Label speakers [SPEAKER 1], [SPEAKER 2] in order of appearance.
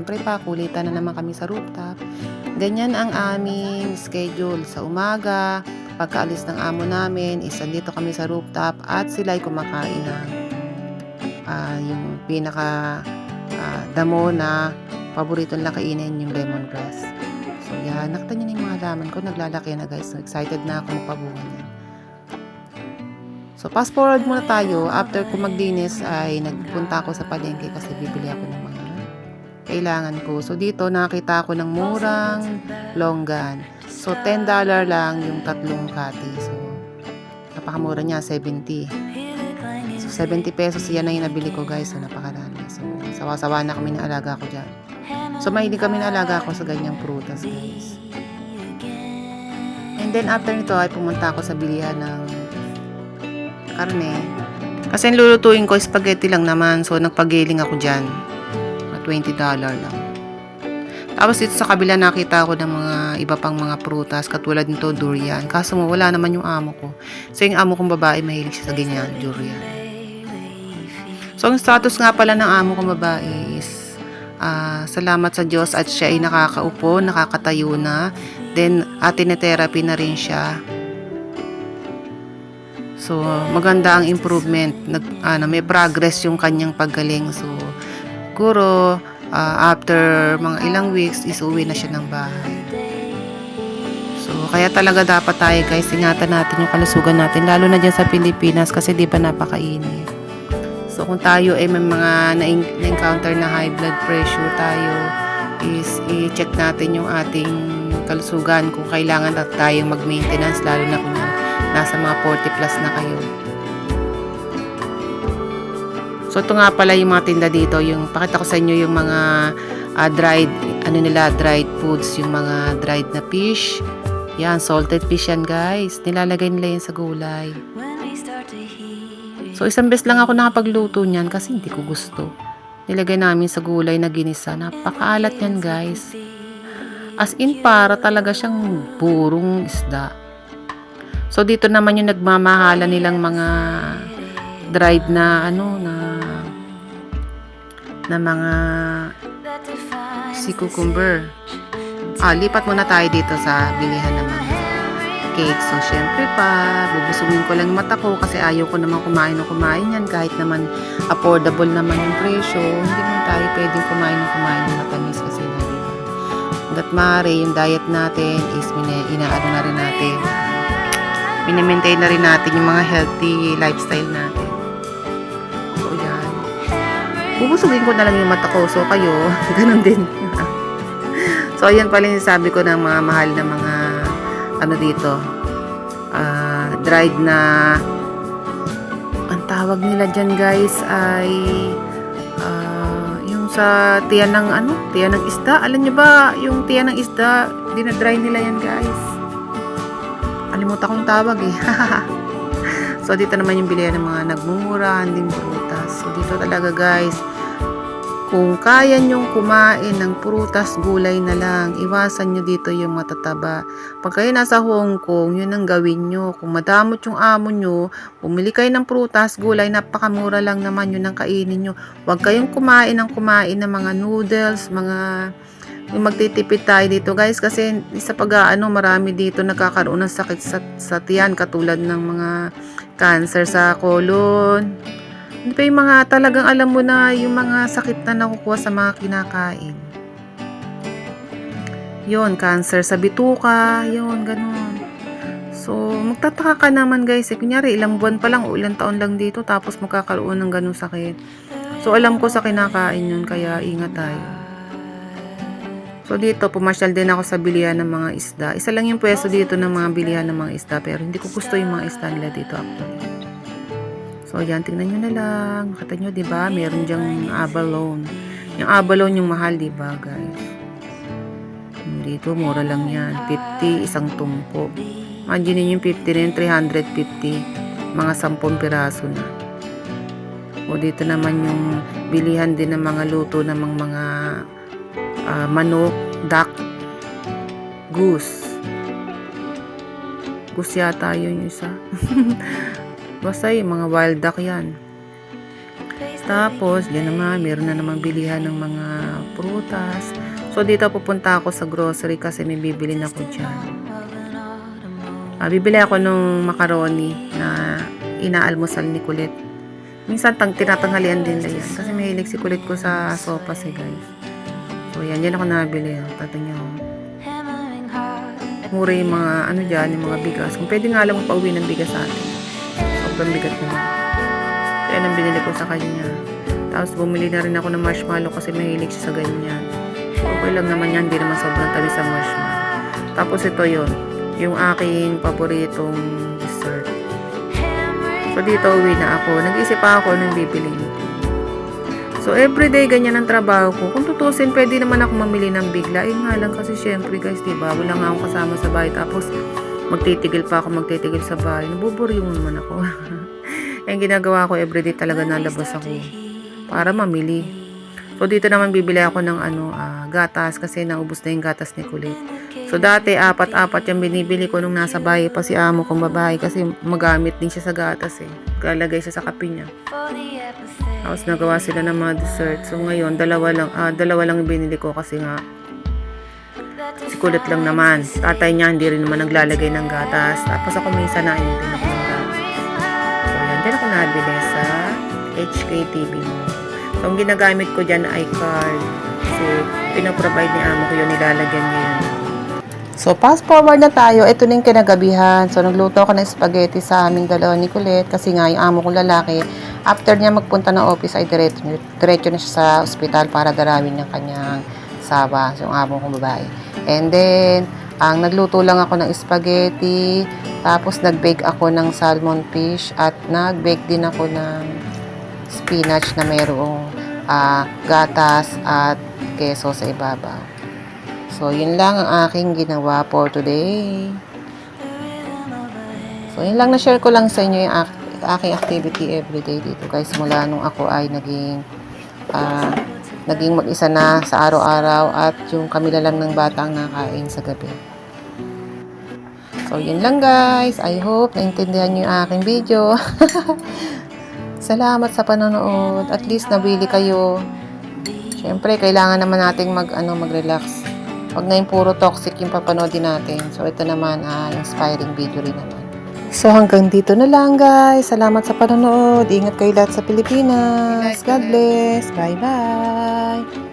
[SPEAKER 1] syempre pa, kulitan na naman kami sa rooftop. Ganyan ang aming schedule sa umaga. Pagkaalis ng amo namin, dito kami sa rooftop at sila ay kumakain ng yung pinaka damo na paborito nila kainin, yung lemongrass. So yan, nakita niyo na yung mga halaman ko, naglalaki na guys. So, excited na ako magpabunga niyan. So fast forward muna tayo. After ko maglinis ay nagpunta ako sa palengke kasi bibili ako ng mga kailangan ko. So dito nakita ako ng murang longgan. So $10 lang yung tatlong kati. So napakamura niya, 70. So 70 pesos yan na yung nabili ko guys. So napakarami. So sawa-sawa na kami ng alaga ko dyan. So mahilig kami ng alaga ko sa ganyang prutas guys. And then after nito ay pumunta ako sa bilihan ng karne. Kasi yung lulutuin ko spaghetti lang naman. So nagpagiling ako dyan. $20 lang. Tapos dito sa kabila nakita ako ng mga iba pang mga prutas katulad nito durian. Kaso wala naman yung amo ko. So yung amo kong babae mahilig siya sa ganyan, durian. So ang status nga pala ng amo kong babae is salamat sa Diyos at siya ay nakakaupo, nakakatayo na. Then tinetherapy na rin siya. So maganda ang improvement. May progress yung kanyang paggaling. So siguro after mga ilang weeks is uwi na siya ng bahay. So kaya talaga dapat tayo guys, ingatan natin yung kalusugan natin lalo na dyan sa Pilipinas kasi di ba napakainit. So kung tayo ay may mga na-encounter na high blood pressure tayo is i-check natin yung ating kalusugan kung kailangan na tayong mag-maintenance lalo na kung nasa mga 40 plus na kayo. So ito nga pala yung mga tinda dito, yung pakita ko sa inyo yung mga dried foods, yung mga dried na fish. Yan, salted fish yan guys. Nilalagay nila yan sa gulay. So isang beses lang ako nakapagluto niyan kasi hindi ko gusto. Nilagay namin sa gulay na ginisa. Napakaalat yan guys. As in para talaga siyang burong isda. So dito naman yung nagmamahala nilang mga dried na na mga cucumber. Lipat muna tayo dito sa bilihan ng mga cake. So syempre pa, bubusugin ko lang mata ko kasi ayaw ko naman kumain yan kahit naman affordable naman yung presyo. Hindi man tayo pwedeng kumain ng matamis kasi hanggat maaari yung diet natin is inaano na rin natin. Mini-maintain na rin natin yung mga healthy lifestyle natin. So, yan. Bubusugin ko na lang yung mata ko. So, kayo, ganun din. So, yan pala yung sabi ko ng mga mahal na mga dito. Dried na ang tawag nila dyan guys ay yung sa tiyan ng isda. Alam nyo ba, yung tiyan ng isda, dinadry nila yan guys. Alimutan kong tawag eh. So dito naman yung bilihan ng mga nagmumurahan din prutas. So dito talaga guys, kung kaya nyong kumain ng prutas, gulay na lang, iwasan nyo dito yung matataba. Pag kayo nasa Hong Kong, yun ang gawin nyo. Kung madamot yung amo nyo, pumili kayo ng prutas, gulay, napakamura lang naman yun ang kainin nyo. Huwag kayong kumain ng mga noodles, yung magtitipid tayo dito guys kasi sa marami dito nagkakaroon ng sakit sa tiyan katulad ng mga cancer sa colon. Ano pa yung mga talagang alam mo na yung mga sakit na nakukuha sa mga kinakain. Yun, cancer sa bituka, yun, ganun. So, magtataka ka naman guys, kunyari ilang buwan pa lang o ilang taon lang dito tapos magkakaroon ng ganun sakit. So, alam ko sa kinakain yun kaya ingat tayo. So dito, pumasyal din ako sa bilihan ng mga isda. Isa lang yung pwesto dito ng mga bilihan ng mga isda. Pero hindi ko gusto yung mga isda nila dito actually. So yan, tingnan nyo na lang. Makita nyo, diba? Meron dyang abalone. Yung abalone yung mahal, diba guys? Dito, mura lang yan. 50, isang tumpo. Imagine yung 50 rin, 350. Mga 10 piraso na. O dito naman yung bilihan din ng mga luto ng mga manok, duck, goose. Goose yata yun yung isa. Basta yung mga wild duck yan. Tapos, yan naman, meron na namang bilihan ng mga prutas. So, dito pupunta ako sa grocery kasi may bibili ako dyan. Bibili ako ng macaroni na inaalmusal ni Kulit. Minsan, tinatanghalian din na yan. Kasi mahilig si Kulit ko sa sopas guys. So, yan. Yan ako nabili. Tatang nyo. Mura yung mga, dyan, yung mga bigas. Kung pwede nga lang pauwi ng bigas sa atin. Sobrang bigat naman. So, yan ang binili ko sa kanya. Tapos, bumili na rin ako ng marshmallow kasi mahilig siya sa ganyan. Okay lang naman yan. Hindi naman sobrang tabi sa marshmallow. Tapos, ito yon yung aking paboritong dessert. So, dito uwi na ako. Nag-isip pa ako ng bibilin. So, everyday ganyan ang trabaho ko. Kung tutusin, pwede naman ako mamili ng bigla. Nga lang kasi syempre guys, diba? Wala nga akong kasama sa bahay. Tapos, magtitigil sa bahay. Nabuburyong naman ako. Yung ginagawa ko, everyday talaga nalabas ako para mamili. So, dito naman bibili ako ng gatas kasi naubos na yung gatas ni Kulit. So, dati, apat-apat yung binibili ko nung nasa bahay pa si amo kong babae kasi magamit din siya sa gatas Kalagay siya sa kape niya. Tapos, nagawa sila ng mga dessert. So, ngayon, dalawa lang binili ko kasi nga si Kulit lang naman. Tatay niya, hindi rin naman naglalagay ng gatas. Tapos, ako minsan na din ako ng gatas. So, yan. Din ako nabili sa HKTV mo. So, ang ginagamit ko dyan ay card. Kasi, pinaprovide ni amo ko yun, nilalagyan niya yun. So, fast forward na tayo. Ito na yung kinagabihan. So, nagluto ako ng spaghetti sa aming dalawa ni Kulit. Kasi nga, yung amo kong lalaki, after niya magpunta ng office, ay diretso na siya sa ospital para darawin ng kanyang sawa. So, yung amo kong babae. And then, nagluto lang ako ng spaghetti. Tapos, nag-bake ako ng salmon fish. At nag-bake din ako ng spinach na mayroong gatas at keso sa ibabaw. So, yun lang ang aking ginawa for today. So, yun lang na-share ko lang sa inyo yung aking activity everyday dito. Guys, mula nung ako ay naging mag-isa na sa araw-araw at yung kami na lang ng bata ang nakain sa gabi. So, yun lang guys. I hope naintindihan nyo yung aking video. Salamat sa panonood. At least nabili kayo. Siyempre, kailangan naman nating mag-relax. Huwag na yung puro toxic yung papanoodin natin. So, ito naman, inspiring video rin naman. So, hanggang dito na lang, guys. Salamat sa panonood. Ingat kayo lahat sa Pilipinas. God bless. Bye-bye.